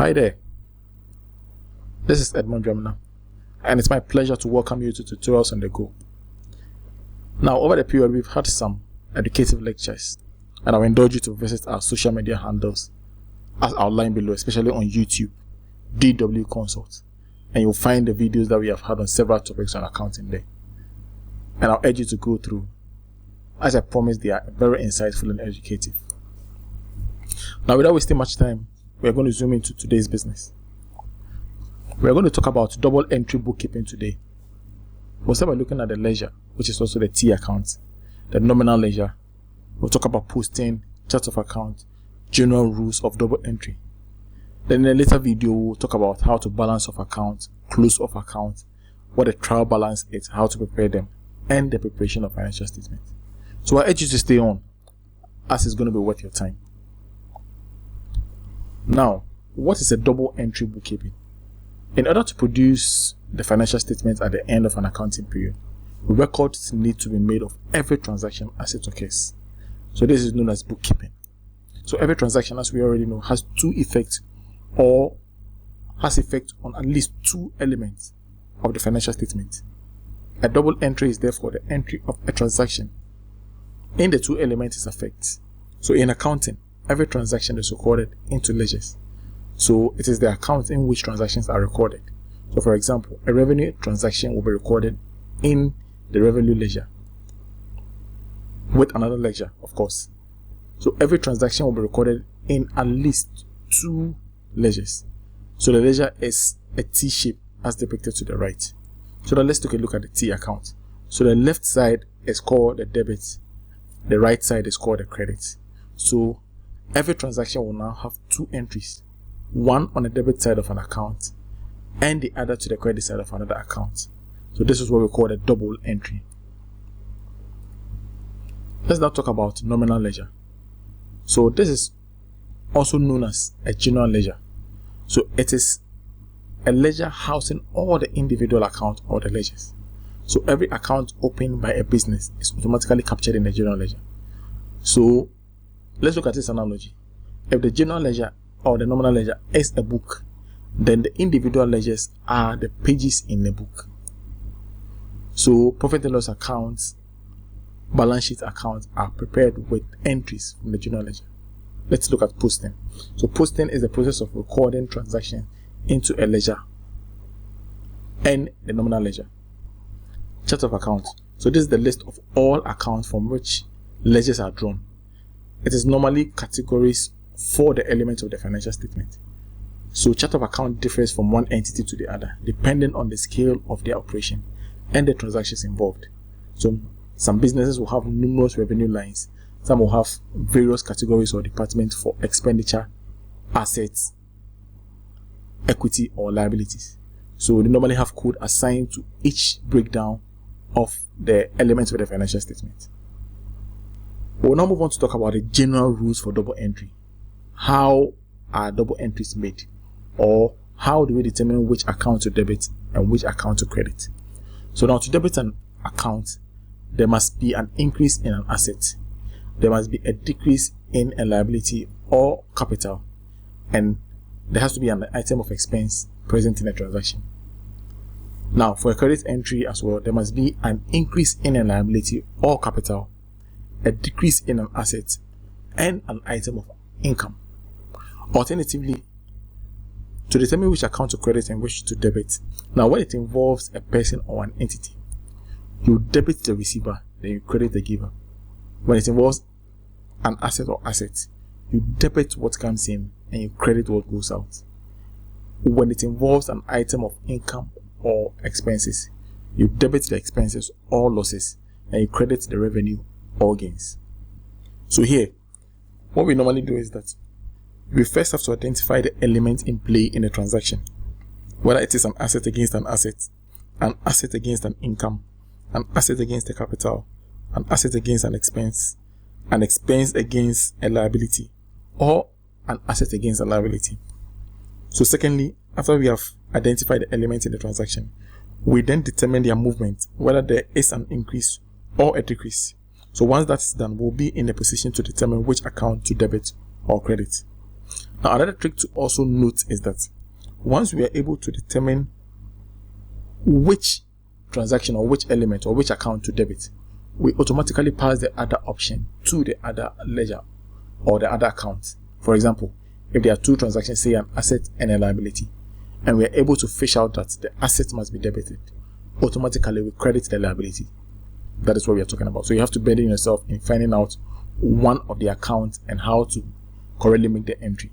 Hi there, this is Edmond Jamina, and it's my pleasure to welcome you to Tutorials on the Go. Now, over the period, we've had some educative lectures, and I'll indulge you to visit our social media handles as outlined below, especially on YouTube, DW Consult, and you'll find the videos that we have had on several topics on accounting there. And I'll urge you to go through. As I promised, they are very insightful and educative. Now, without wasting much time, we are going to zoom into today's business. We are going to talk about double entry bookkeeping today. We'll start by looking at the ledger, which is also the T account, the nominal ledger. We'll talk about posting, chart of account, general rules of double entry. Then in a later video, we'll talk about how to balance of account, close of account, what a trial balance is, how to prepare them, and the preparation of financial statements. So I urge you to stay on, as it's going to be worth your time. Now, what is a double entry bookkeeping? In order to produce the financial statements at the end of an accounting period, records need to be made of every transaction as it occurs. So this is known as bookkeeping. So every transaction, as we already know, has two effects or has effect on at least two elements of the financial statement. A double entry is therefore the entry of a transaction in the two elements it affects. So in accounting, every transaction is recorded into ledgers. So it is the account in which transactions are recorded. So for example, a revenue transaction will be recorded in the revenue ledger with another ledger, of course. So every transaction will be recorded in at least two ledgers. So the ledger is a T shape as depicted to the right. So now let's take a look at the T account. So the left side is called the debit, the right side is called the credit. So every transaction will now have two entries, one on the debit side of an account and the other to the credit side of another account. So this is what we call a double entry. Let's now talk about nominal ledger. So this is also known as a general ledger. So it is a ledger housing all the individual accounts or the ledgers. So every account opened by a business is automatically captured in the general ledger. So let's look at this analogy. If the general ledger or the nominal ledger is a book, then the individual ledgers are the pages in the book. So profit and loss accounts, balance sheet accounts are prepared with entries from the general ledger. Let's look at posting. So posting is the process of recording transactions into a ledger and the nominal ledger. Chart of accounts. So this is the list of all accounts from which ledgers are drawn. It is normally categories for the elements of the financial statement. So chart of account differs from one entity to the other depending on the scale of their operation and the transactions involved. So some businesses will have numerous revenue lines, some will have various categories or departments for expenditure, assets, equity or liabilities. So they normally have code assigned to each breakdown of the elements of the financial statement. We'll now move on to talk about the general rules for double entry. How are double entries made? Or how do we determine which account to debit and which account to credit? So now to debit an account, there must be an increase in an asset. There must be a decrease in a liability or capital. And there has to be an item of expense present in a transaction. Now for a credit entry as well, there must be an increase in a liability or capital, a decrease in an asset, and an item of income. Alternatively, to determine which account to credit and which to debit, now when it involves a person or an entity, you debit the receiver, then you credit the giver. When it involves an asset or assets, you debit what comes in and you credit what goes out. When it involves an item of income or expenses, you debit the expenses or losses and you credit the revenue or gains. So here, what we normally do is that we first have to identify the element in play in a transaction, whether it is an asset against an asset against an income, an asset against a capital, an asset against an expense against a liability, or an asset against a liability. So secondly, after we have identified the element in the transaction, we then determine their movement, whether there is an increase or a decrease. So once that is done, we'll be in a position to determine which account to debit or credit. Now, another trick to also note is that once we are able to determine which transaction or which element or which account to debit, we automatically pass the other option to the other ledger or the other account. For example, if there are two transactions, say an asset and a liability, and we are able to fish out that the asset must be debited, automatically we credit the liability. That is what we are talking about. So you have to burden yourself in finding out one of the accounts and how to correctly make the entry.